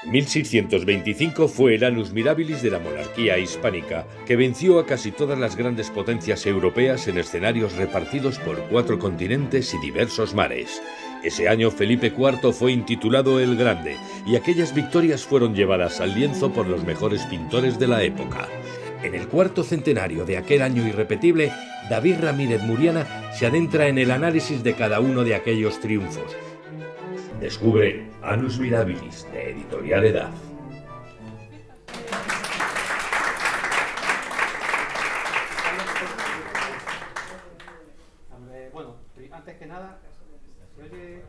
1625 fue el annus mirabilis de la monarquía hispánica, que venció a casi todas las grandes potencias europeas en escenarios repartidos por 4 continentes y diversos mares. Ese año Felipe IV fue intitulado el Grande, y aquellas victorias fueron llevadas al lienzo por los mejores pintores de la época. En el cuarto centenario de aquel año irrepetible, David Ramírez Muriana se adentra en el análisis de cada uno de aquellos triunfos. Descubre Annus Mirabilis, de Editorial Edad. Bueno, antes que nada, ¿se oye?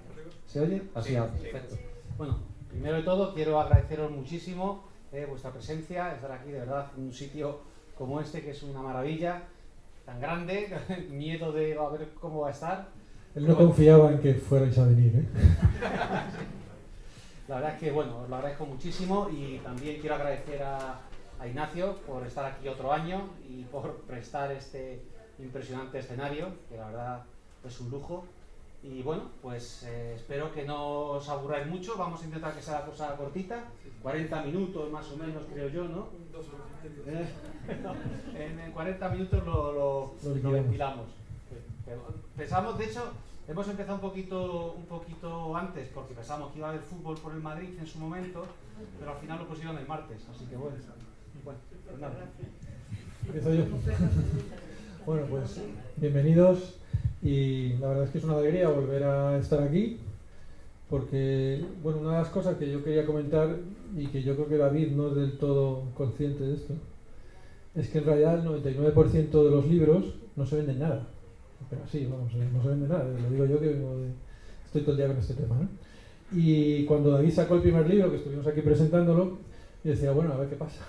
¿Se oye? Así, sí, perfecto. Bueno, primero de todo quiero agradeceros muchísimo vuestra presencia, estar aquí de verdad en un sitio como este, que es una maravilla, tan grande, miedo de a ver cómo va a estar. Él no confiaba en que fuerais a venir, ¿eh? La verdad es que, bueno, os lo agradezco muchísimo, y también quiero agradecer a Ignacio por estar aquí otro año y por prestar este impresionante escenario, que la verdad es un lujo. Y bueno, pues espero que no os aburráis mucho. Vamos a intentar que sea la cosa cortita, 40 minutos más o menos, creo yo, ¿no? En 40 minutos lo ventilamos. Pensamos, de hecho, hemos empezado un poquito antes, porque pensamos que iba a haber fútbol por el Madrid en su momento, pero al final lo pusieron el martes, así que bueno, pues nada. Empiezo yo. Bueno, pues bienvenidos, y la verdad es que es una alegría volver a estar aquí, porque, bueno, una de las cosas que yo quería comentar, y que yo creo que David no es del todo consciente de esto, es que en realidad el 99% de los libros no se venden nada. Pero sí, vamos, no se vende nada, lo digo yo que estoy todo el día con este tema, ¿no? Y cuando David sacó el primer libro, que estuvimos aquí presentándolo, yo decía, bueno, a ver qué pasa.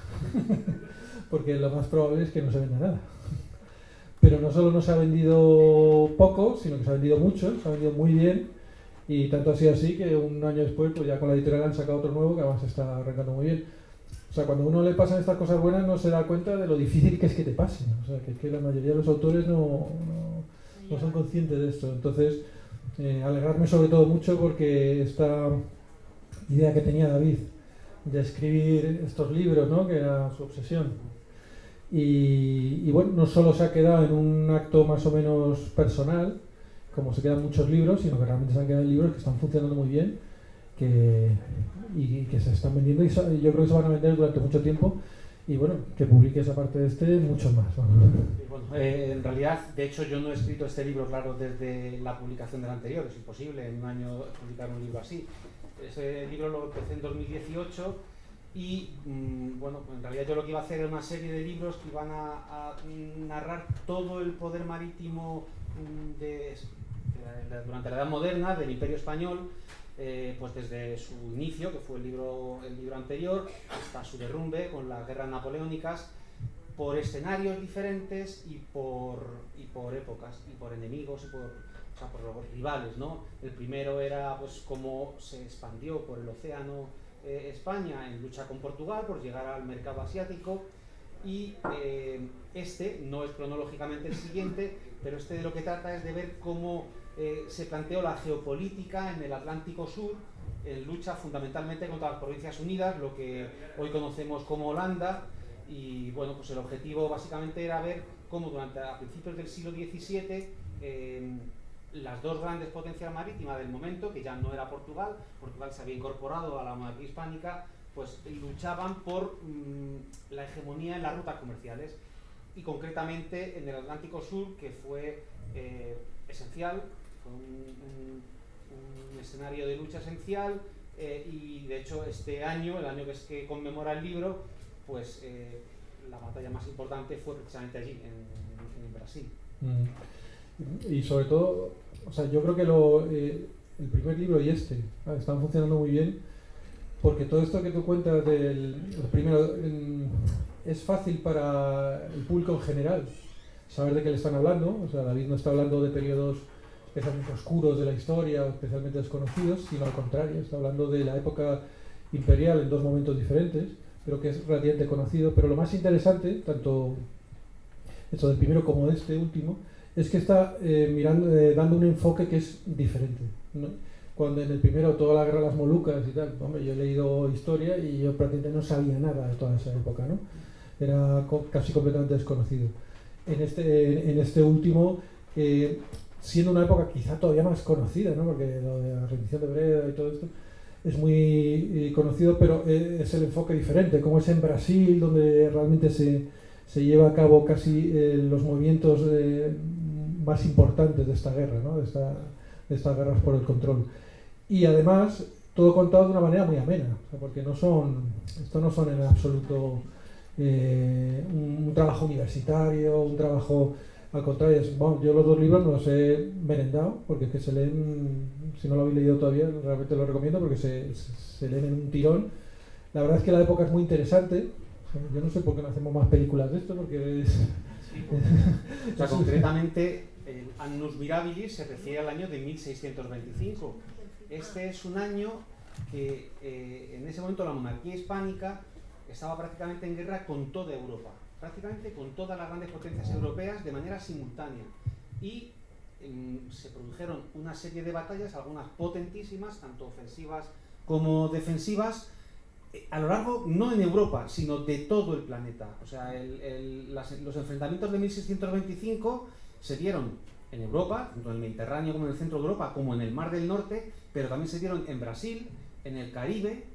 Porque lo más probable es que no se venda nada. Pero no solo no se ha vendido poco, sino que se ha vendido mucho, se ha vendido muy bien, y tanto ha sido así que un año después, pues ya con la editorial han sacado otro nuevo que además está arrancando muy bien. O sea, cuando a uno le pasan estas cosas buenas no se da cuenta de lo difícil que es que te pasen. O sea, que la mayoría de los autores no son conscientes de esto. Entonces, alegrarme sobre todo mucho porque esta idea que tenía David de escribir estos libros, ¿no?, que era su obsesión, y bueno, no solo se ha quedado en un acto más o menos personal, como se quedan muchos libros, sino que realmente se han quedado en libros que están funcionando muy bien, y que se están vendiendo, y yo creo que se van a vender durante mucho tiempo. Y bueno, que publiques aparte de este muchos más. Bueno, en realidad, de hecho, yo no he escrito este libro, claro, desde la publicación del anterior. Es imposible en un año publicar un libro así. Ese libro lo empecé en 2018 y, bueno, en realidad yo lo que iba a hacer era una serie de libros que iban a narrar todo el poder marítimo durante la Edad Moderna, del Imperio Español, pues desde su inicio, que fue el libro anterior, hasta su derrumbe con las guerras napoleónicas, por escenarios diferentes y por épocas, y por enemigos, y por los rivales, ¿no? El primero era pues cómo se expandió por el océano España en lucha con Portugal por llegar al mercado asiático, y este no es cronológicamente el siguiente, pero este de lo que trata es de ver cómo se planteó la geopolítica en el Atlántico Sur, en lucha fundamentalmente contra las Provincias Unidas, lo que hoy conocemos como Holanda. Y bueno, pues el objetivo básicamente era ver cómo a principios del siglo XVII las dos grandes potencias marítimas del momento, que ya no era Portugal se había incorporado a la monarquía hispánica, pues luchaban por la hegemonía en las rutas comerciales, y concretamente en el Atlántico Sur, que fue esencial, fue un escenario de lucha esencial, y de hecho este año, el año que conmemora el libro, pues la batalla más importante fue precisamente allí, en Brasil. Y sobre todo, o sea, yo creo que el primer libro y este están funcionando muy bien, porque todo esto que tú cuentas del primero es fácil para el público en general saber de qué le están hablando. O sea, David no está hablando de periodos especialmente oscuros de la historia, especialmente desconocidos, sino al contrario, está hablando de la época imperial en dos momentos diferentes, pero que es relativamente conocido. Pero lo más interesante, tanto esto del primero como de este último, es que está dando un enfoque que es diferente, ¿no? cuando en el primero toda la guerra de las Molucas y tal, hombre, yo he leído historia y yo prácticamente no sabía nada de toda esa época, ¿no? Era casi completamente desconocido. En este último, siendo una época quizá todavía más conocida, ¿no? Porque lo de la rendición de Breda y todo esto es muy conocido, pero es el enfoque diferente, como es en Brasil, donde realmente se lleva a cabo casi los movimientos más importantes de esta guerra, ¿no? De estas guerras por el control. Y además, todo contado de una manera muy amena, o sea, porque esto no son en absoluto un trabajo universitario, un trabajo, al contrario, bueno, yo los dos libros me los he merendado, porque es que se leen, si no lo habéis leído todavía, realmente lo recomiendo, porque se leen en un tirón. La verdad es que la época es muy interesante. Yo no sé por qué no hacemos más películas de esto, porque es... Sí, o sea, concretamente, el Annus Mirabilis se refiere al año de 1625. Este es un año que en ese momento la monarquía hispánica estaba prácticamente en guerra con toda Europa, prácticamente con todas las grandes potencias europeas de manera simultánea. Y se produjeron una serie de batallas, algunas potentísimas, tanto ofensivas como defensivas, a lo largo, no en Europa, sino de todo el planeta. O sea, los enfrentamientos de 1625 se dieron en Europa, tanto en el Mediterráneo como en el centro de Europa, como en el Mar del Norte, pero también se dieron en Brasil, en el Caribe,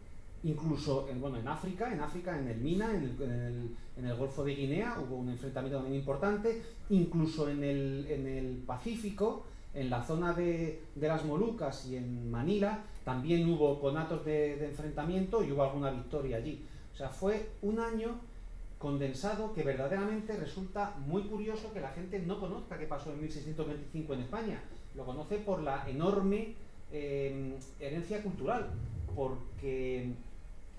incluso en África, en el Mina, en el Golfo de Guinea hubo un enfrentamiento también importante, incluso en el Pacífico, en la zona de las Molucas y en Manila también hubo conatos de enfrentamiento y hubo alguna victoria allí. O sea, fue un año condensado que verdaderamente resulta muy curioso que la gente no conozca qué pasó en 1625 en España. Lo conoce por la enorme herencia cultural, porque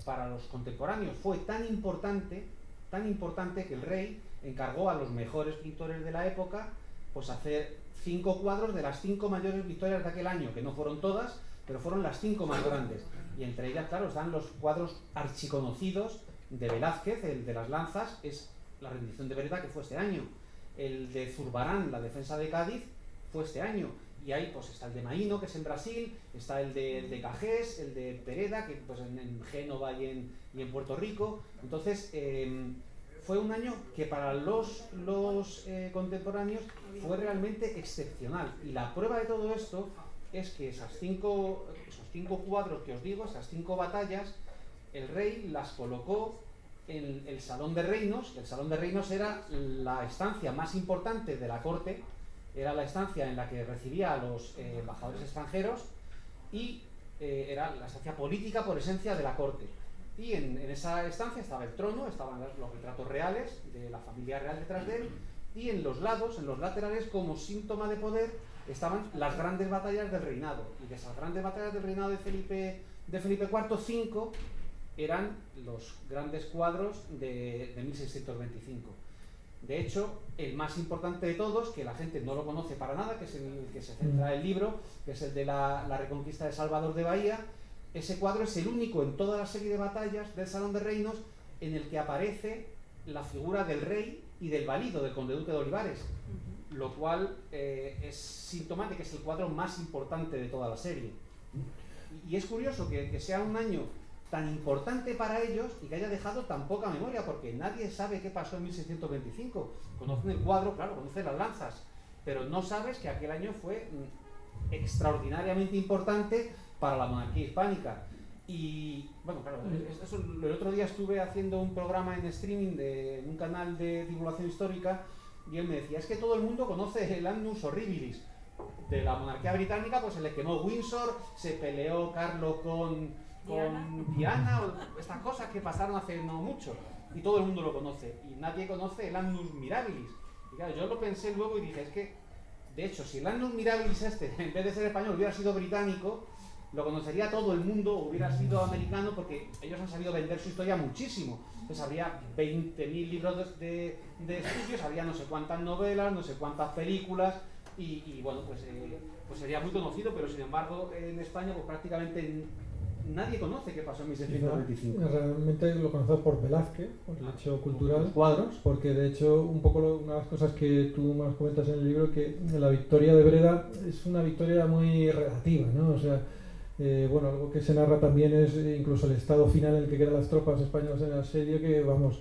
para los contemporáneos fue tan importante que el rey encargó a los mejores pintores de la época pues hacer 5 cuadros de las 5 mayores victorias de aquel año, que no fueron todas, pero fueron las 5 más grandes. Y entre ellas, claro, están los cuadros archiconocidos de Velázquez, el de las lanzas, es la rendición de Breda, que fue este año. El de Zurbarán, la defensa de Cádiz, fue este año. Y ahí pues está el de Maíno, que es en Brasil, está el de Cajés, el de Pereda, que pues en Génova y en Puerto Rico. Entonces, fue un año que para los contemporáneos fue realmente excepcional. Y la prueba de todo esto es que esos cinco cuadros que os digo, esas 5 batallas, el rey las colocó en el Salón de Reinos. El Salón de Reinos era la estancia más importante de la corte, era la estancia en la que recibía a los embajadores extranjeros y era la estancia política por esencia de la corte. Y en esa estancia estaba el trono, estaban los retratos reales de la familia real detrás de él, y en los lados, en los laterales, como síntoma de poder, estaban las grandes batallas del reinado. Y de esas grandes batallas del reinado de Felipe IV, 5 eran los grandes cuadros de 1625. De hecho, el más importante de todos, que la gente no lo conoce para nada, que es el que se centra el libro, que es el de la reconquista de Salvador de Bahía, ese cuadro es el único en toda la serie de batallas del Salón de Reinos en el que aparece la figura del rey y del valido, del conde duque de Olivares, lo cual es síntoma de que es el cuadro más importante de toda la serie. Y es curioso que sea un año tan importante para ellos y que haya dejado tan poca memoria, porque nadie sabe qué pasó en 1625. Conocen el cuadro, claro, conocen las lanzas, pero no sabes que aquel año fue extraordinariamente importante para la monarquía hispánica. Y bueno, claro, eso, el otro día estuve haciendo un programa en streaming de un canal de divulgación histórica y él me decía, es que todo el mundo conoce el Annus Horribilis de la monarquía británica, pues se le quemó Windsor, se peleó Carlos con Diana, o estas cosas que pasaron hace no mucho, y todo el mundo lo conoce, y nadie conoce el Annus Mirabilis. Y claro, yo lo pensé luego y dije, es que de hecho, si el Annus Mirabilis en vez de ser español hubiera sido británico, lo conocería todo el mundo, hubiera sido americano, porque ellos han sabido vender su historia muchísimo. Entonces habría 20.000 libros de estudios, habría no sé cuántas novelas, no sé cuántas películas, y bueno, pues sería muy conocido, pero sin embargo en España pues prácticamente nadie conoce qué pasó en 1625. Realmente lo conocemos por Velázquez, por el hecho cultural, los cuadros, porque de hecho un poco una de las cosas que tú más comentas en el libro, que la victoria de Breda es una victoria muy relativa, ¿no? O sea, Bueno, algo que se narra también es incluso el estado final en el que quedan las tropas españolas en el asedio, que vamos,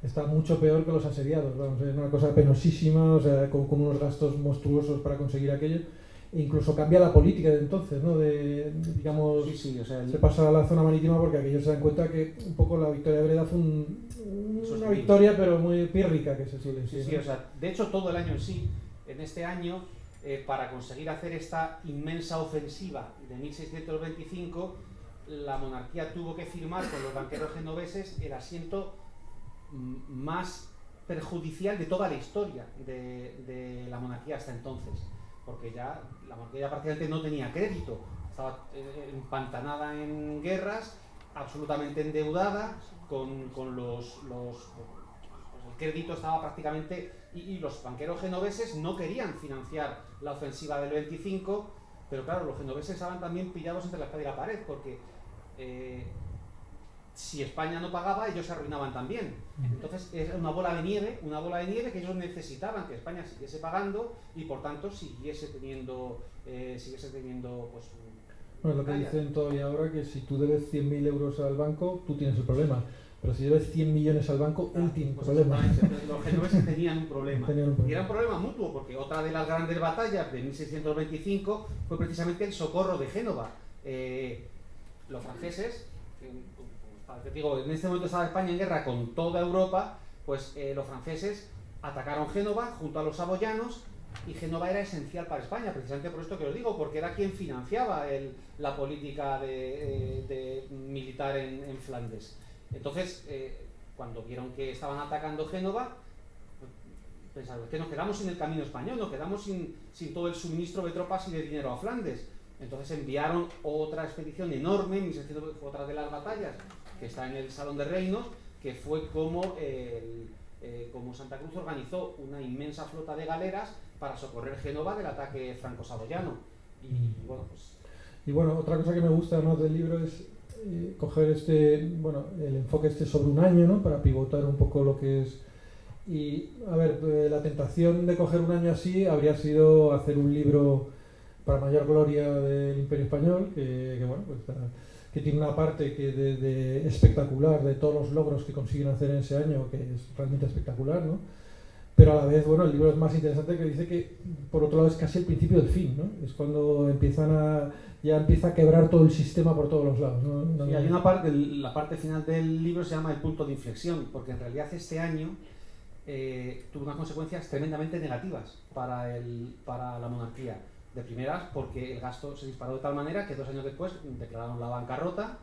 está mucho peor que los asediados, vamos, es una cosa penosísima, o sea, con unos gastos monstruosos para conseguir aquello. E incluso cambia la política de entonces, ¿no? Digamos, Sí, o sea, se pasa a la zona marítima porque aquellos se dan cuenta que un poco la victoria de Breda fue una victoria, pero muy pírrica, que se suele decir. Sí, o sea, de hecho todo el año en sí, en este año, para conseguir hacer esta inmensa ofensiva de 1625, la monarquía tuvo que firmar con los banqueros genoveses el asiento más perjudicial de toda la historia de la monarquía hasta entonces, porque ya la monarquía prácticamente no tenía crédito, estaba empantanada en guerras, absolutamente endeudada, con los el crédito estaba prácticamente, y los banqueros genoveses no querían financiar la ofensiva del 25, pero claro, los genoveses estaban también pillados entre la espada y la pared, porque si España no pagaba, ellos se arruinaban también. Entonces era una bola de nieve que ellos necesitaban que España siguiese pagando y por tanto siguiese teniendo pues, bueno, lo que dicen todavía ahora, que si tú debes 100.000 euros al banco, tú tienes el problema. Pero si debes 100 millones al banco, él tiene un problema. Los genoveses tenían un problema. Y era un problema mutuo, porque otra de las grandes batallas de 1625 fue precisamente el socorro de Génova. Los franceses, digo, en este momento estaba España en guerra con toda Europa, pues los franceses atacaron Génova junto a los saboyanos, y Génova era esencial para España, precisamente por esto que os digo, porque era quien financiaba la política militar en Flandes. Entonces, cuando vieron que estaban atacando Génova, pensaron que nos quedamos sin el camino español, nos quedamos sin todo el suministro de tropas y de dinero a Flandes. Entonces enviaron otra expedición enorme, otra de las batallas, que está en el Salón de Reinos, que fue como Santa Cruz organizó una inmensa flota de galeras para socorrer Génova del ataque franco-saboyano. Y bueno, otra cosa que me gusta además del libro es coger el enfoque sobre un año, ¿no? Para pivotar un poco lo que es. Y a ver, la tentación de coger un año así habría sido hacer un libro para mayor gloria del Imperio Español, que tiene una parte que de espectacular de todos los logros que consiguen hacer en ese año, que es realmente espectacular, ¿no? Pero a la vez, bueno, el libro es más interesante, que dice que por otro lado es casi el principio del fin, ¿no? Es cuando ya empieza a quebrar todo el sistema por todos los lados, ¿no? Y hay una parte, la parte final del libro se llama el punto de inflexión, porque en realidad este año tuvo unas consecuencias tremendamente negativas para la monarquía. De primeras, porque el gasto se disparó de tal manera que 2 años después declararon la bancarrota.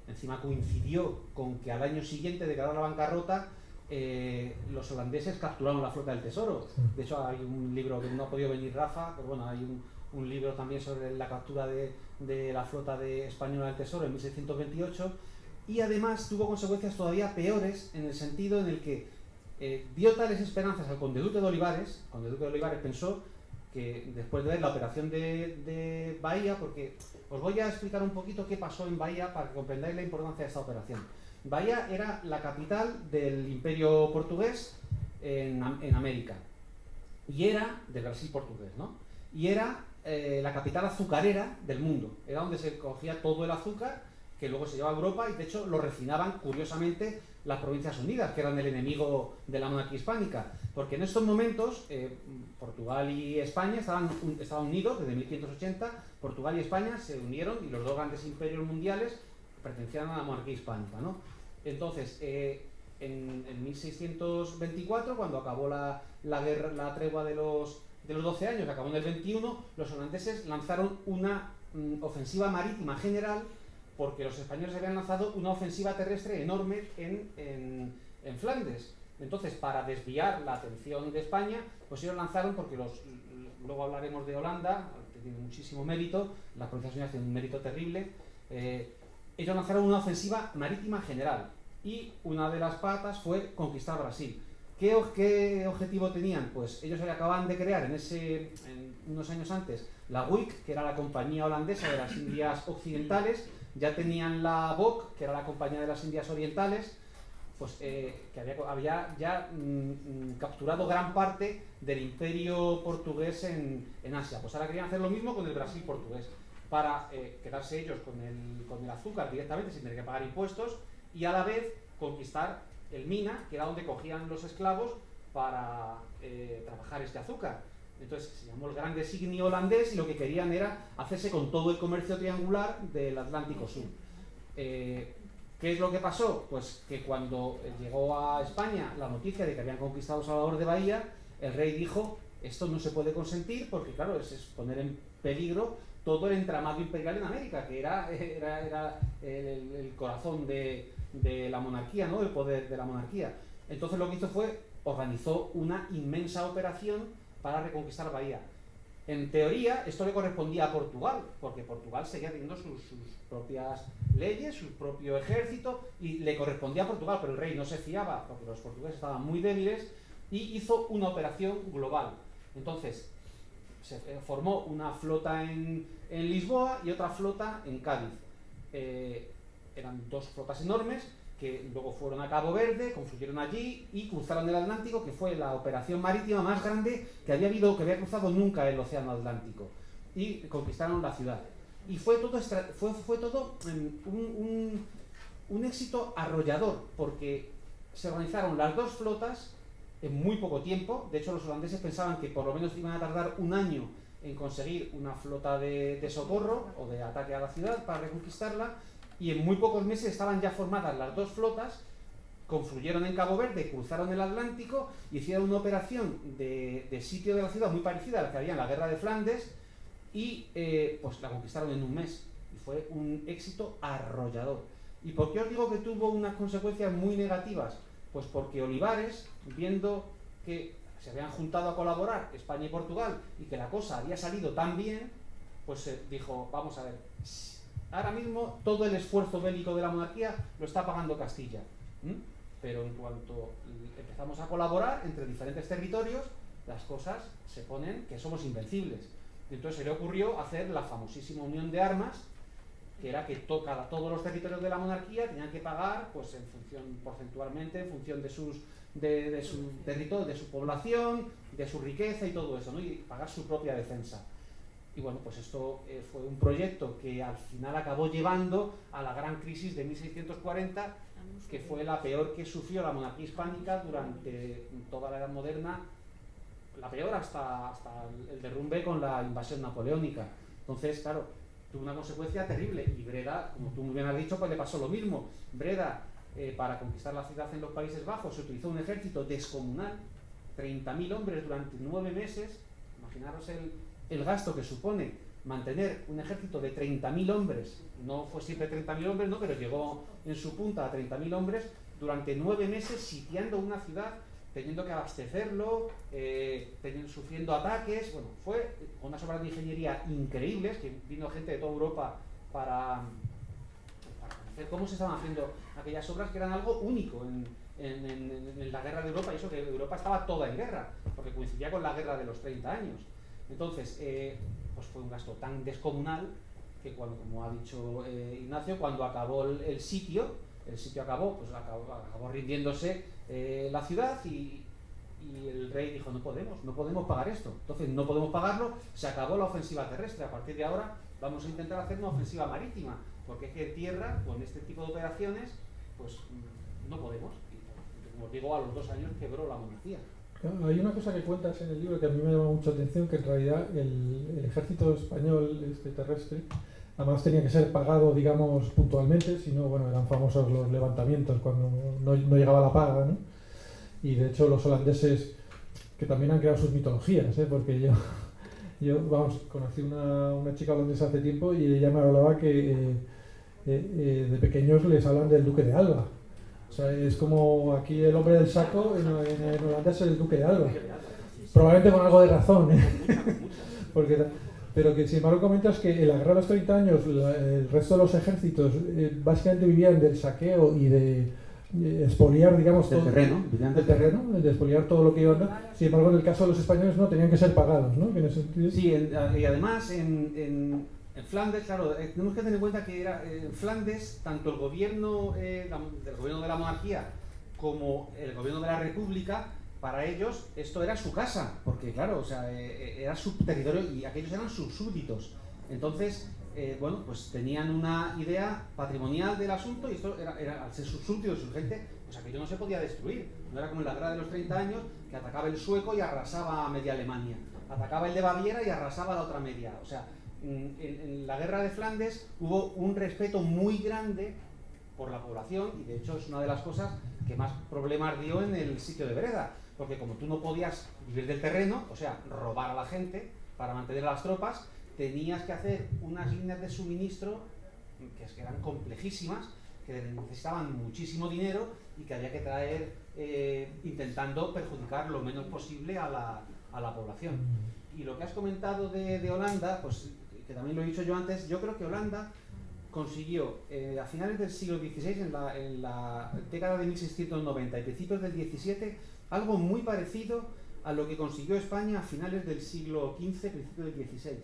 Encima coincidió con que al año siguiente de declarar la bancarrota, los holandeses capturaron la flota del Tesoro. De hecho, hay un libro que no ha podido venir Rafa, pero bueno, hay un libro también sobre la captura de la flota española del Tesoro en 1628, y además tuvo consecuencias todavía peores, en el sentido en el que dio tales esperanzas al conde duque de Olivares. El conde duque de Olivares pensó que después de ver la operación de Bahía, porque os voy a explicar un poquito qué pasó en Bahía para que comprendáis la importancia de esta operación. Bahía era la capital del Imperio Portugués en América, y era del Brasil portugués, ¿no? Y era la capital azucarera del mundo, era donde se cogía todo el azúcar que luego se llevaba a Europa, y de hecho lo refinaban curiosamente las Provincias Unidas, que eran el enemigo de la monarquía hispánica, porque en estos momentos Portugal y España estaban unidos desde 1580. Portugal y España se unieron, y los dos grandes imperios mundiales pertenecían a la monarquía hispánica, ¿no? Entonces, en 1624, cuando acabó la guerra, la tregua de los 12 años, que acabó en el 21, los holandeses lanzaron una ofensiva marítima general, porque los españoles habían lanzado una ofensiva terrestre enorme en Flandes. Entonces, para desviar la atención de España, pues ellos lanzaron, porque luego hablaremos de Holanda, que tiene muchísimo mérito, las Provincias Unidas tienen un mérito terrible, ellos lanzaron una ofensiva marítima general, y una de las patas fue conquistar Brasil. ¿Qué objetivo tenían? Pues ellos acababan de crear unos años antes la WIC, que era la compañía holandesa de las Indias Occidentales, ya tenían la BOC, que era la compañía de las Indias Orientales, pues que había ya capturado gran parte del imperio portugués en Asia. Pues ahora querían hacer lo mismo con el Brasil portugués. para quedarse ellos con el azúcar directamente sin tener que pagar impuestos y a la vez conquistar el Mina, que era donde cogían los esclavos para trabajar este azúcar. Entonces se llamó el Gran Designio holandés y lo que querían era hacerse con todo el comercio triangular del Atlántico Sur. ¿Qué es lo que pasó? Pues que cuando llegó a España la noticia de que habían conquistado Salvador de Bahía, el rey dijo: esto no se puede consentir porque, claro, es poner en peligro todo el entramado imperial en América, que era el corazón de la monarquía, ¿no? El poder de la monarquía. Entonces lo que hizo fue organizó una inmensa operación para reconquistar Bahía. En teoría esto le correspondía a Portugal, porque Portugal seguía teniendo sus propias leyes, su propio ejército, y le correspondía a Portugal, pero el rey no se fiaba, porque los portugueses estaban muy débiles, y hizo una operación global. Entonces se formó una flota en Lisboa y otra flota en Cádiz. Eran dos flotas enormes que luego fueron a Cabo Verde, confluyeron allí y cruzaron el Atlántico, que fue la operación marítima más grande que había cruzado nunca el océano Atlántico, y conquistaron la ciudad. Y fue todo un éxito arrollador, porque se organizaron las dos flotas en muy poco tiempo. De hecho, los holandeses pensaban que por lo menos iban a tardar un año en conseguir una flota de socorro o de ataque a la ciudad para reconquistarla, y en muy pocos meses estaban ya formadas las dos flotas, confluyeron en Cabo Verde, cruzaron el Atlántico, hicieron una operación de sitio de la ciudad muy parecida a la que había en la guerra de Flandes, y pues la conquistaron en un mes, y fue un éxito arrollador. ¿Y por qué os digo que tuvo unas consecuencias muy negativas? Pues porque Olivares, viendo que se habían juntado a colaborar España y Portugal y que la cosa había salido tan bien, pues dijo: vamos a ver, ahora mismo todo el esfuerzo bélico de la monarquía lo está pagando Castilla, pero en cuanto empezamos a colaborar entre diferentes territorios, las cosas se ponen que somos invencibles. Y entonces se le ocurrió hacer la famosísima unión de armas, que era que todos los territorios de la monarquía tenían que pagar, pues en función porcentualmente, en función de su territorio, de su población, de su riqueza y todo eso, ¿no? Y pagar su propia defensa. Y bueno, pues esto fue un proyecto que al final acabó llevando a la gran crisis de 1640, que fue la peor que sufrió la monarquía hispánica durante toda la Edad Moderna, la peor hasta el derrumbe con la invasión napoleónica. Entonces, claro, tuvo una consecuencia terrible, y Breda, como tú muy bien has dicho, pues le pasó lo mismo. Breda, para conquistar la ciudad en los Países Bajos, se utilizó un ejército descomunal, 30.000 hombres durante 9 meses. Imaginaros el gasto que supone mantener un ejército de 30.000 hombres. No fue siempre 30.000 hombres, ¿no? Pero llegó en su punta a 30.000 hombres durante 9 meses sitiando una ciudad, teniendo que abastecerlo, sufriendo ataques. Bueno, fue unas obras de ingeniería increíbles, que vino gente de toda Europa para conocer cómo se estaban haciendo aquellas obras, que eran algo único en la guerra de Europa, y eso que Europa estaba toda en guerra, porque coincidía con la guerra de los 30 años. Entonces, pues fue un gasto tan descomunal que cuando, como ha dicho Ignacio, cuando acabó el sitio acabó rindiéndose la ciudad, y el rey dijo: no podemos pagar esto. Entonces no podemos pagarlo, se acabó la ofensiva terrestre. A partir de ahora vamos a intentar hacer una ofensiva marítima, porque es que en tierra, con este tipo de operaciones, pues no podemos. Y, como os digo, a los 2 años quebró la monarquía. Hay una cosa que cuentas en el libro que a mí me llama mucha atención, que en realidad el ejército español terrestre además tenía que ser pagado, digamos, puntualmente, si no, bueno, eran famosos los levantamientos cuando no llegaba la paga, ¿no? Y de hecho los holandeses, que también han creado sus mitologías, porque yo conocí una chica holandesa hace tiempo, y ella me hablaba que de pequeños les hablan del duque de Alba. O sea, es como aquí el hombre del saco, en Holanda es el duque de Alba. Probablemente con algo de razón, pero que sin embargo comentas que en la guerra de los 30 años el resto de los ejércitos básicamente vivían del saqueo y de expoliar, digamos, del terreno, de expoliar todo lo que iban a dar. Sin embargo, en el caso de los españoles no, tenían que ser pagados, ¿no? Sí, y además en Flandes, claro, tenemos que tener en cuenta que en Flandes, tanto el gobierno del gobierno de la monarquía como el gobierno de la república, para ellos esto era su casa, porque claro, o sea, era su territorio y aquellos eran sus súbditos. Entonces bueno, pues tenían una idea patrimonial del asunto, y esto era al ser súbdito y surgente, pues aquello no se podía destruir. No era como en la guerra de los 30 años, que atacaba el sueco y arrasaba a media Alemania, atacaba el de Baviera y arrasaba a la otra media. O sea, en la guerra de Flandes hubo un respeto muy grande por la población, y de hecho es una de las cosas que más problemas dio en el sitio de Breda, porque como tú no podías vivir del terreno, o sea, robar a la gente para mantener a las tropas, tenías que hacer unas líneas de suministro que eran complejísimas, que necesitaban muchísimo dinero y que había que traer intentando perjudicar lo menos posible a la población. Y lo que has comentado de Holanda, pues que también lo he dicho yo antes, yo creo que Holanda consiguió a finales del siglo XVI, en la década de 1690 y principios del XVII, algo muy parecido a lo que consiguió España a finales del siglo XV, principios del XVI.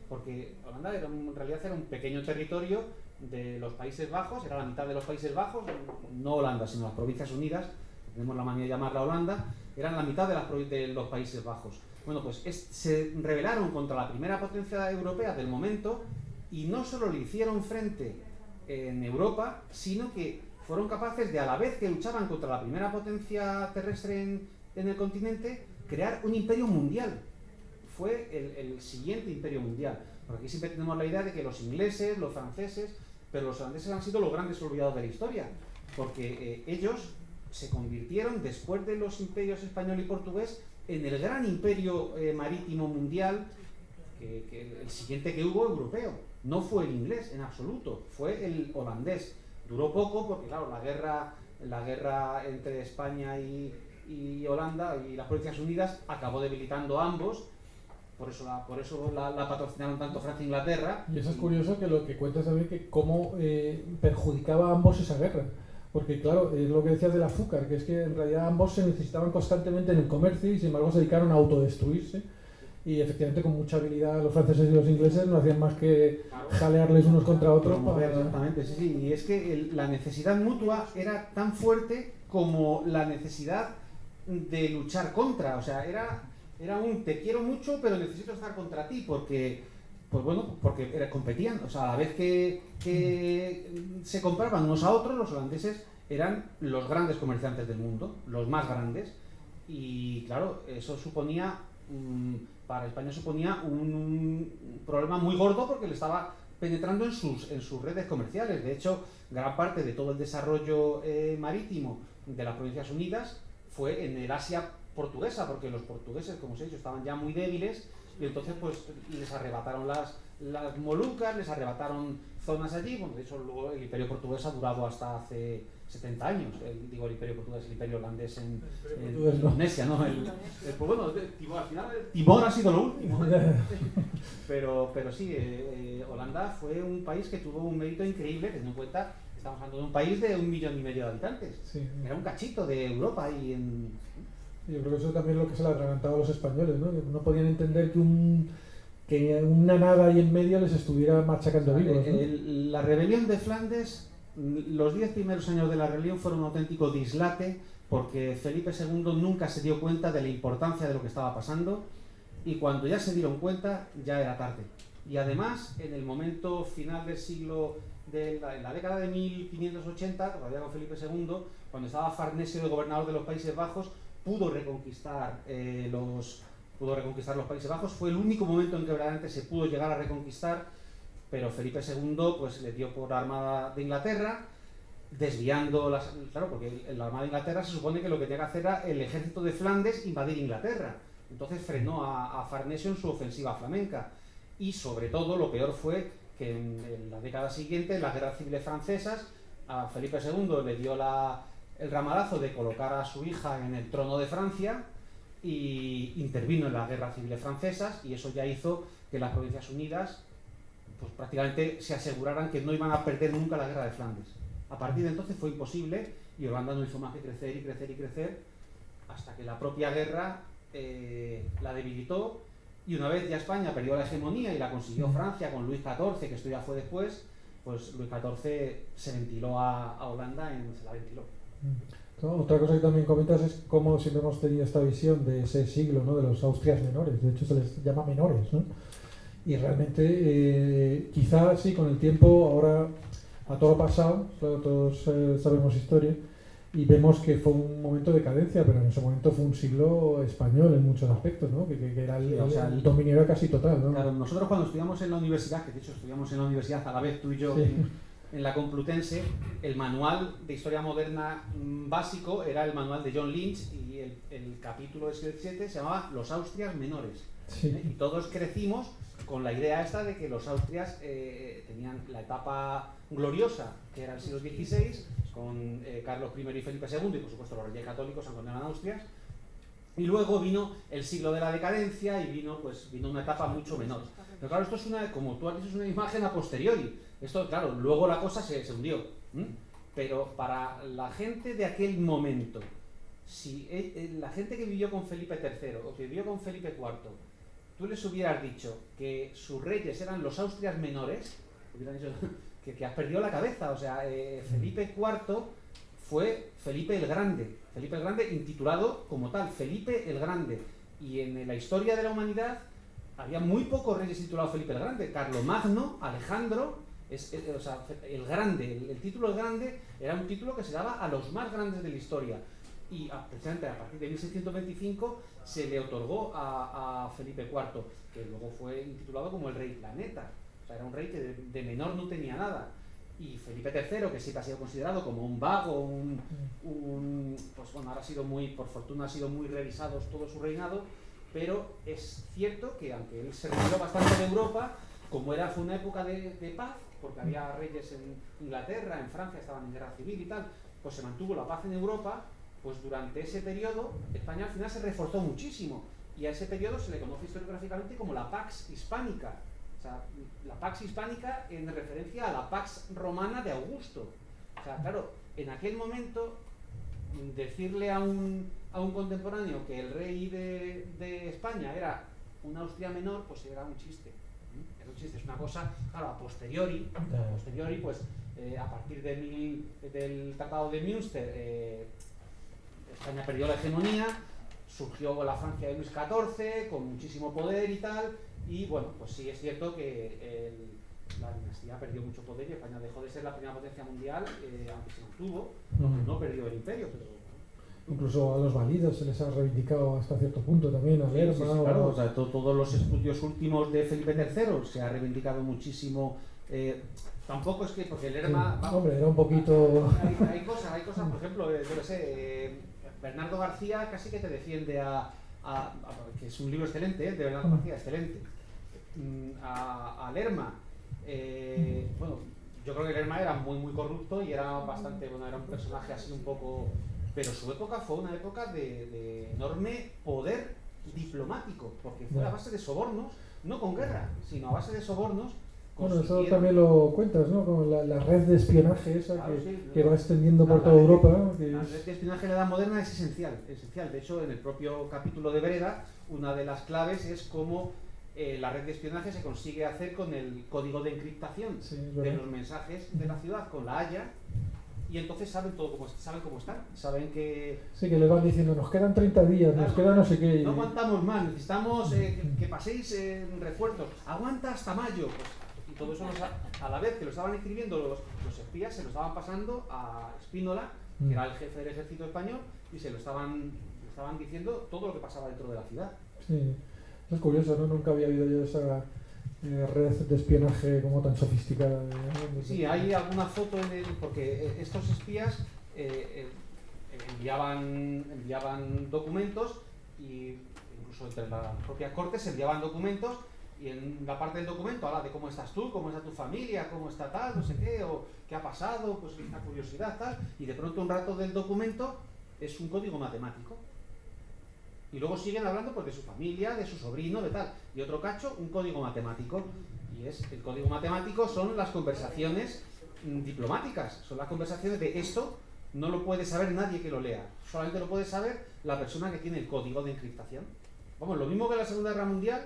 Porque Holanda en realidad era un pequeño territorio de los Países Bajos, era la mitad de los Países Bajos, no Holanda, sino las Provincias Unidas, tenemos la manía de llamarla Holanda, eran la mitad de los Países Bajos. Bueno, pues se rebelaron contra la primera potencia europea del momento, y no solo le hicieron frente en Europa, sino que fueron capaces de, a la vez que luchaban contra la primera potencia terrestre en el continente, crear un imperio mundial. Fue el siguiente imperio mundial. Porque aquí siempre tenemos la idea de que los ingleses, los franceses, pero los holandeses han sido los grandes olvidados de la historia, porque ellos se convirtieron, después de los imperios español y portugués, en el gran imperio marítimo mundial, que el siguiente que hubo europeo. No fue el inglés en absoluto, fue el holandés. Duró poco porque, claro, la guerra entre España y Holanda y las Provincias Unidas acabó debilitando a ambos. Por eso la patrocinaron tanto Francia e Inglaterra. Y eso es curioso, que lo que cuentas también, que cómo perjudicaba a ambos esa guerra. Porque claro, es lo que decías del azúcar, que es que en realidad ambos se necesitaban constantemente en el comercio, y sin embargo se dedicaron a autodestruirse. Y efectivamente, con mucha habilidad, los franceses y los ingleses no hacían más que jalearles unos contra otros. Exactamente, sí. Y es que la necesidad mutua era tan fuerte como la necesidad de luchar contra. O sea, era un te quiero mucho, pero necesito estar contra ti, porque competían. O sea, a la vez que se compraban unos a otros, los holandeses eran los grandes comerciantes del mundo, los más grandes. Y claro, eso suponía... para España suponía un problema muy gordo, porque le estaba penetrando en sus redes comerciales. De hecho, gran parte de todo el desarrollo marítimo de las Provincias Unidas fue en el Asia portuguesa, porque los portugueses, como os he dicho, estaban ya muy débiles, y entonces pues les arrebataron las Molucas, les arrebataron zonas allí. Bueno, de hecho luego el Imperio Portugués ha durado hasta hace 70 años, el Imperio Portugués, el Imperio Holandés en Indonesia, ¿no? Pues bueno, Timor, al final Timor ha sido lo último, pero sí, Holanda fue un país que tuvo un mérito increíble, teniendo en cuenta que estamos hablando de un país de 1,5 millones de habitantes. Sí. Era un cachito de Europa. Yo creo que eso también es lo que se le atragantaba a los españoles, ¿no? Que no podían entender que una nada ahí en medio les estuviera machacando vivos, ¿no? La rebelión de Flandes, los 10 primeros años de la rebelión fueron un auténtico dislate, porque Felipe II nunca se dio cuenta de la importancia de lo que estaba pasando, y cuando ya se dieron cuenta ya era tarde. Y además, en el momento final del siglo, en la década de 1580, todavía con Felipe II, cuando estaba Farnesio de gobernador de los Países Bajos, pudo reconquistar los Países Bajos. Fue el único momento en que verdaderamente se pudo llegar a reconquistar, pero Felipe II pues le dio por la Armada de Inglaterra, desviando claro, porque la Armada de Inglaterra se supone que lo que tenía que hacer era el ejército de Flandes invadir Inglaterra. Entonces frenó a Farnesio en su ofensiva flamenca. Y sobre todo, lo peor fue que en la década siguiente, en las guerras civiles francesas, a Felipe II le dio el ramalazo de colocar a su hija en el trono de Francia, y intervino en las guerras civiles francesas, y eso ya hizo que las Provincias Unidas pues prácticamente se aseguraran que no iban a perder nunca la guerra de Flandes. A partir de entonces fue imposible, y Holanda no hizo más que crecer y crecer y crecer, hasta que la propia guerra la debilitó, y una vez ya España perdió la hegemonía y la consiguió Francia con Luis XIV, que esto ya fue después, pues Luis XIV se ventiló a Holanda, se la ventiló. Otra cosa que también comentas es cómo siempre hemos tenido esta visión de ese siglo, ¿no? De los Austrias menores. De hecho se les llama menores, ¿no? Y realmente, quizás sí, con el tiempo, ahora a todo lo pasado, claro, todos sabemos historia, y vemos que fue un momento de cadencia, pero en ese momento fue un siglo español en muchos aspectos, ¿no? Que era Sí, o sea, el dominio era casi total, ¿no? Claro, nosotros cuando estudiamos en la universidad, que de hecho estudiamos en la universidad a la vez tú y yo, Sí. en la Complutense, el manual de historia moderna básico era el manual de John Lynch, y el capítulo del siglo XVII se llamaba Los Austrias Menores. Sí. Y todos crecimos con la idea esta de que los Austrias tenían la etapa gloriosa, que era el siglo XVI, con Carlos I y Felipe II, y por supuesto los reyes católicos aunque no eran Austrias. Y luego vino el siglo de la decadencia y vino una etapa mucho menor. Pero claro, esto es como tú has dicho, es una imagen a posteriori. Esto, claro, luego la cosa se hundió. Pero para la gente de aquel momento, si la gente que vivió con Felipe III o que vivió con Felipe IV, tú les hubieras dicho que sus reyes eran los Austrias menores, hubieran dicho que has perdido la cabeza. O sea, Felipe IV fue Felipe el Grande. Felipe el Grande intitulado como tal, Felipe el Grande. Y en la historia de la humanidad había muy pocos reyes titulados Felipe el Grande. Carlomagno, Alejandro, o sea, el Grande, el título el Grande era un título que se daba a los más grandes de la historia. Y precisamente a partir de 1625 se le otorgó a Felipe IV, que luego fue intitulado como el Rey Planeta. O sea, era un rey que de menor no tenía nada. Y Felipe III, que siempre ha sido considerado como un vago, pues bueno, ahora ha sido por fortuna ha sido muy revisado todo su reinado, pero es cierto que aunque él se retiró bastante de Europa, como fue una época de paz, porque había reyes en Inglaterra, en Francia, estaban en guerra civil y tal, pues se mantuvo la paz en Europa. Pues durante ese periodo España al final se reforzó muchísimo, y a ese periodo se le conoce historiográficamente como la Pax Hispánica. O sea, la Pax Hispánica en referencia a la Pax Romana de Augusto. O sea, claro, en aquel momento decirle a un contemporáneo que el rey de España era un Austria menor, pues era un chiste. Era un chiste, es una cosa, claro, a posteriori, pues a partir del Tratado de Münster, España perdió la hegemonía, surgió la Francia de Luis XIV con muchísimo poder y tal, y bueno, pues sí es cierto que la dinastía perdió mucho poder y España dejó de ser la primera potencia mundial, aunque se mantuvo, no perdió el imperio, pero... Incluso a los válidos se les ha reivindicado hasta cierto punto también, a Lerma. Sí, claro, o sea, todos los estudios últimos de Felipe III se ha reivindicado muchísimo. Tampoco es que, porque Lerma... Sí, hombre, era un poquito... Hay cosas, por ejemplo, yo qué sé, Bernardo García casi que te defiende que es un libro excelente, de Bernardo García, excelente, a Lerma. Bueno, yo creo que Lerma era muy muy corrupto y era bastante, bueno, era un personaje así un poco, pero su época fue una época de enorme poder diplomático, porque fue a base de sobornos, no con guerra, sino a base de sobornos. Bueno, eso también lo cuentas, ¿no? Con la red de espionaje esa, claro, sí, que va extendiendo por toda Europa. La red de espionaje en la edad moderna es esencial. De hecho, en el propio capítulo de Breda, una de las claves es cómo la red de espionaje se consigue hacer con el código de encriptación de los mensajes de la ciudad con la Haya, y entonces saben cómo están, saben que... Sí, que les van diciendo, nos quedan 30 días, claro, nos queda no sé qué. No aguantamos más, necesitamos que paséis refuerzos, aguanta hasta mayo. Pues, y todo eso a la vez que lo estaban escribiendo los espías, se lo estaban pasando a Spínola, que era el jefe del ejército español, y se lo estaban diciendo todo lo que pasaba dentro de la ciudad. Sí, eso es curioso, ¿no? Nunca había habido yo esa red de espionaje como tan sofisticada. Sí, hay alguna foto porque estos espías enviaban documentos, y incluso entre la propia corte se enviaban documentos, y en la parte del documento habla de cómo estás tú, cómo está tu familia, cómo está tal, no sé qué, o qué ha pasado, pues una curiosidad, tal, y de pronto un rato del documento es un código matemático. Y luego siguen hablando pues de su familia, de su sobrino, de tal, y otro cacho, un código matemático. Y el código matemático son las conversaciones diplomáticas, son las conversaciones de esto, no lo puede saber nadie que lo lea, solamente lo puede saber la persona que tiene el código de encriptación. Vamos, lo mismo que la Segunda Guerra Mundial,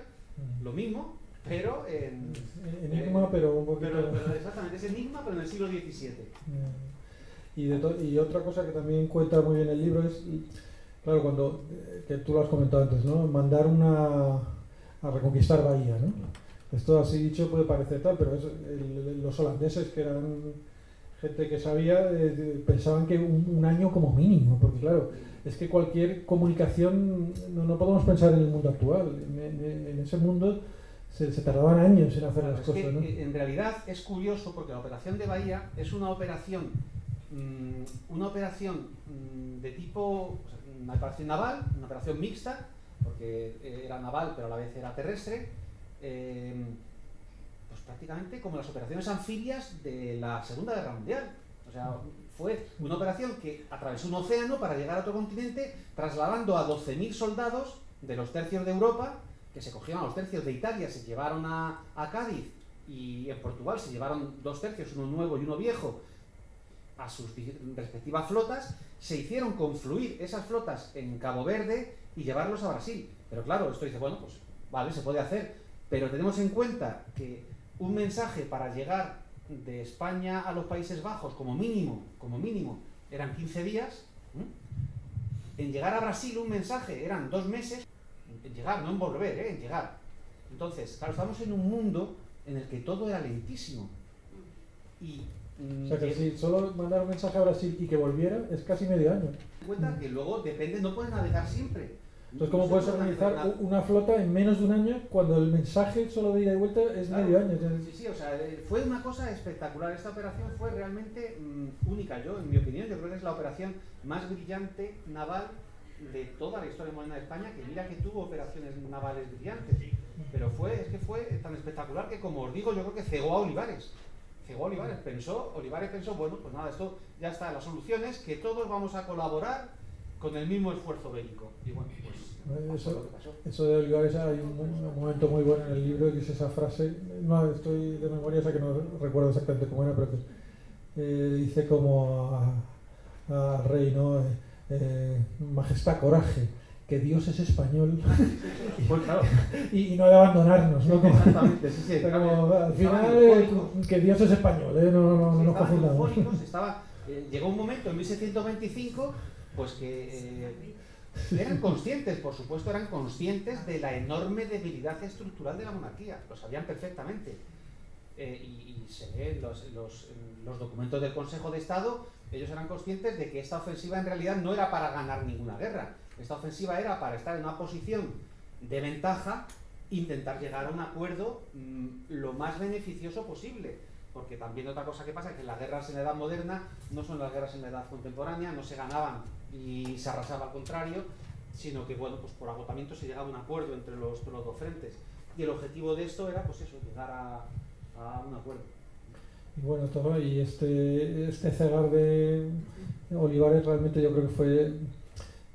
lo mismo, pero enigma, pero un poquito... Pero exactamente, es enigma, pero en el siglo XVII. Y otra cosa que también cuenta muy bien el libro es, claro, que tú lo has comentado antes, ¿no? Mandar a reconquistar Bahía, ¿no? Esto así dicho puede parecer tal, pero los holandeses, que eran gente que sabía, pensaban que un año como mínimo, porque claro, es que cualquier comunicación, no podemos pensar en el mundo actual, en ese mundo se tardaban años en hacer las cosas, ¿no? En realidad es curioso porque la operación de Bahía es una operación de tipo, una operación naval, una operación mixta, porque era naval pero a la vez era terrestre, pues prácticamente como las operaciones anfibias de la Segunda Guerra Mundial. O sea, fue una operación que atravesó un océano para llegar a otro continente, trasladando a 12.000 soldados de los tercios de Europa, que se cogieron a los tercios de Italia, se llevaron a Cádiz, y en Portugal se llevaron 2 tercios, uno nuevo y uno viejo, a sus respectivas flotas. Se hicieron confluir esas flotas en Cabo Verde y llevarlos a Brasil. Pero claro, esto dice, bueno, pues vale, se puede hacer, pero tenemos en cuenta que un mensaje para llegar de España a los Países Bajos, como mínimo, eran 15 días. En llegar a Brasil un mensaje eran 2 meses, en llegar, no en volver, en llegar. Entonces, claro, estamos en un mundo en el que todo era lentísimo. Y o sea que si solo mandar un mensaje a Brasil y que volviera es casi medio año. Cuenta que luego depende, no puedes navegar siempre. Entonces, ¿cómo puedes organizar una flota en menos de un año cuando el mensaje solo de ida y vuelta es medio año? Sí, o sea, fue una cosa espectacular. Esta operación fue realmente única. Yo, en mi opinión, yo creo que es la operación más brillante naval de toda la historia moderna de España, que mira que tuvo operaciones navales brillantes, pero fue tan espectacular que, como os digo, yo creo que cegó a Olivares. Olivares pensó, bueno, pues nada, esto ya está, la solución es que todos vamos a colaborar con el mismo esfuerzo bélico. Y bueno, pues eso de Olivares, hay un momento muy bueno en el libro, que es esa frase, no estoy de memoria, o sea que no recuerdo exactamente cómo era, pero que dice como al rey, ¿no? Majestad, coraje, que Dios es español. Pues claro. y no ha de abandonarnos, ¿no? Exactamente, sí. Como, al final, que Dios es español, no nos confundamos. Llegó un momento en 1625, pues que eran conscientes, por supuesto, de la enorme debilidad estructural de la monarquía, lo sabían perfectamente. Y se ve en los documentos del Consejo de Estado, ellos eran conscientes de que esta ofensiva en realidad no era para ganar ninguna guerra. Esta ofensiva era para estar en una posición de ventaja, intentar llegar a un acuerdo lo más beneficioso posible. Porque también otra cosa que pasa es que las guerras en la edad moderna no son las guerras en la edad contemporánea, no se ganaban y se arrasaba al contrario, sino que, bueno, pues por agotamiento se llegaba a un acuerdo entre los 2 frentes. Y el objetivo de esto era, pues eso, llegar a un acuerdo. Y bueno, todo, y este cegar de Olivares realmente yo creo que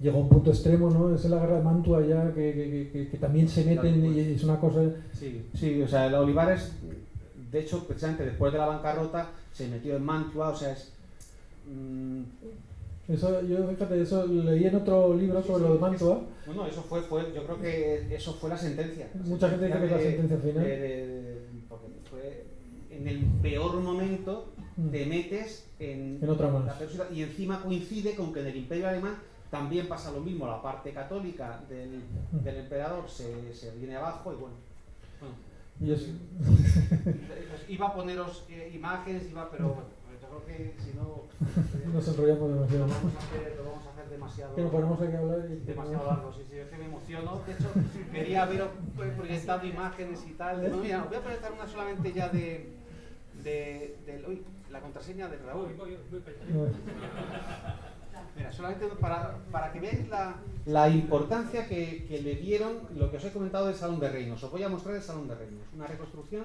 llegó a un punto extremo, ¿no? Es la guerra de Mantua ya, que también se meten, y es una cosa... Sí, o sea, el Olivares, de hecho, precisamente después de la bancarrota, se metió en Mantua, o sea, es... Eso leí en otro libro sobre lo de Mantua. Bueno, eso fue, yo creo que eso fue la sentencia. Mucha gente dice que es la sentencia final. Porque fue en el peor momento, te metes en otra más. Y encima coincide con que en el Imperio Alemán también pasa lo mismo, la parte católica del emperador se viene abajo y bueno. Y eso... Iba a poneros imágenes, pero yo creo que si no... Nos enrollamos demasiado. Lo vamos a hacer demasiado... Pero ponemos aquí a hablar y... Demasiado largo, sí, es que me emociono. De hecho, quería haber proyectado imágenes y tal. No, mira, voy a proyectar una solamente ya uy, la contraseña de Raúl. Mira, solamente para que veáis la importancia que le dieron lo que os he comentado del Salón de Reinos. Os voy a mostrar el Salón de Reinos, una reconstrucción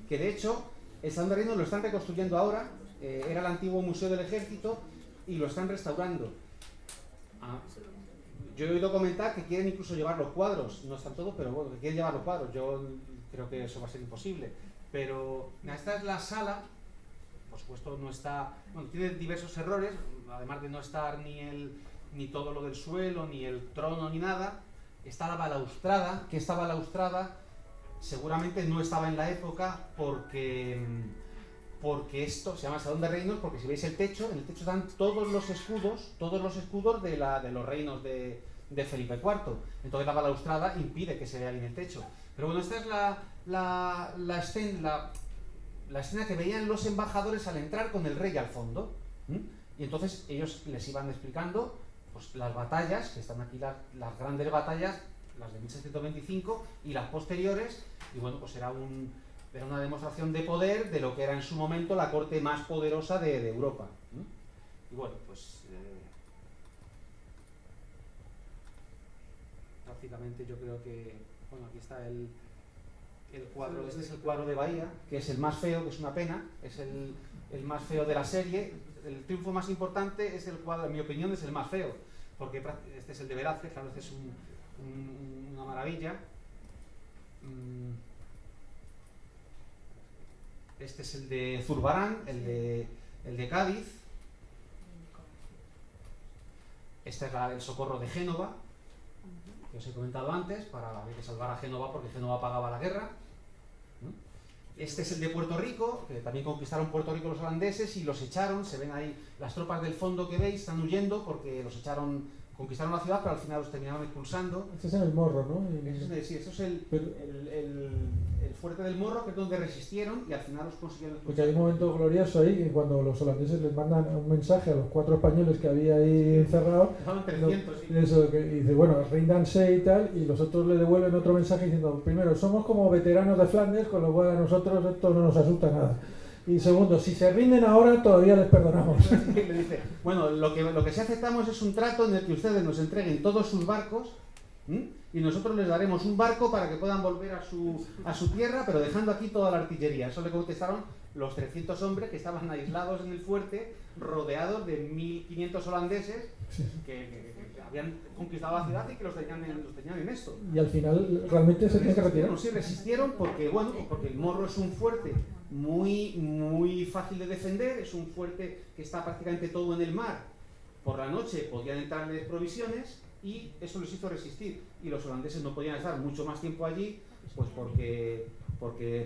que, de hecho, el Salón de Reinos lo están reconstruyendo ahora. Era el antiguo Museo del Ejército y lo están restaurando. Yo he oído comentar que quieren incluso llevar los cuadros, no están todos, pero bueno, que quieren llevar los cuadros. Yo creo que eso va a ser imposible. Pero esta es la sala. Por supuesto no está, bueno, tiene diversos errores, además de no estar ni todo lo del suelo, ni el trono, ni nada. Está la balaustrada, que esta balaustrada seguramente no estaba en la época porque esto se llama Salón de Reinos, porque si veis el techo, en el techo están todos los escudos de los reinos de de Felipe IV. Entonces la balaustrada impide que se vea bien el techo. Pero bueno, esta es la escena que veían los embajadores al entrar con el rey al fondo. Y entonces ellos les iban explicando pues, las batallas, que están aquí las grandes batallas, las de 1625 y las posteriores, y bueno, pues era una demostración de poder de lo que era en su momento la corte más poderosa de Europa. Y bueno, pues prácticamente yo creo que, bueno, aquí está el cuadro, este es el cuadro de Bahía, que es el más feo, que es una pena, es el más feo de la serie. El triunfo más importante es el cuadro, en mi opinión, es el más feo, porque este es el de Velázquez, claro, este es una maravilla. Este es el de Zurbarán, el de Cádiz. Este es el Socorro de Génova, que os he comentado antes, para haber que salvar a Génova porque Génova pagaba la guerra. Este es el de Puerto Rico, que también conquistaron Puerto Rico los holandeses y los echaron. Se ven ahí las tropas del fondo que veis, están huyendo porque los echaron, conquistaron la ciudad, pero al final los terminaron expulsando. Este es en el Morro, ¿no? Sí, eso es el fuerte del Morro, que es donde resistieron y al final los consiguieron expulsar. Porque hay un momento glorioso ahí, que cuando los holandeses les mandan un mensaje a los 4 españoles que había ahí encerrados, estaban 300, sí. Eso, que dice, bueno, ríndanse y tal, y los otros le devuelven otro mensaje diciendo, primero, somos como veteranos de Flandes, con lo cual a nosotros esto no nos asusta nada. Y segundo, si se rinden ahora, todavía les perdonamos. Le dice, bueno, lo que sí aceptamos es un trato en el que ustedes nos entreguen todos sus barcos, y nosotros les daremos un barco para que puedan volver a su tierra, pero dejando aquí toda la artillería. Eso le contestaron los 300 hombres que estaban aislados en el fuerte, rodeados de 1500 holandeses que habían conquistado la ciudad y que los tenían en esto. Y al final realmente se tiene que retirar. Sí, resistieron porque el Morro es un fuerte muy fácil de defender, es un fuerte que está prácticamente todo en el mar. Por la noche podían entrarles provisiones y eso les hizo resistir. Y los holandeses no podían estar mucho más tiempo allí, pues porque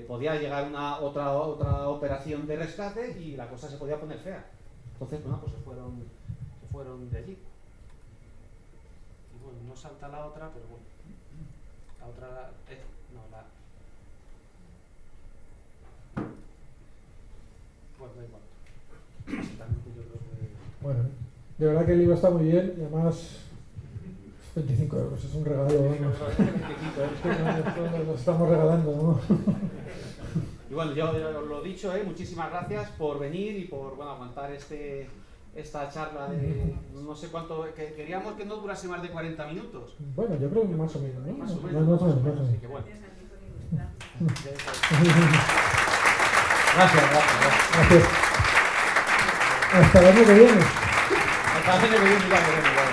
podía llegar otra operación de rescate y la cosa se podía poner fea. Entonces, bueno, pues se fueron de allí. Y bueno, no salta la otra, pero bueno. La otra, bueno, da igual. Básicamente yo creo que... Bueno, de verdad que el libro está muy bien y además 25 euros, es un regalo, vamos. 25 euros. Nos estamos regalando, ¿no? Y bueno, yo lo dicho, muchísimas gracias por venir y por aguantar esta charla de no sé cuánto, que queríamos que no durase más de 40 minutos. Bueno, yo creo que más o menos, ¿no? Más o menos. Así que bueno. Gracias. Hasta el año que viene. Hasta el año que viene, igual.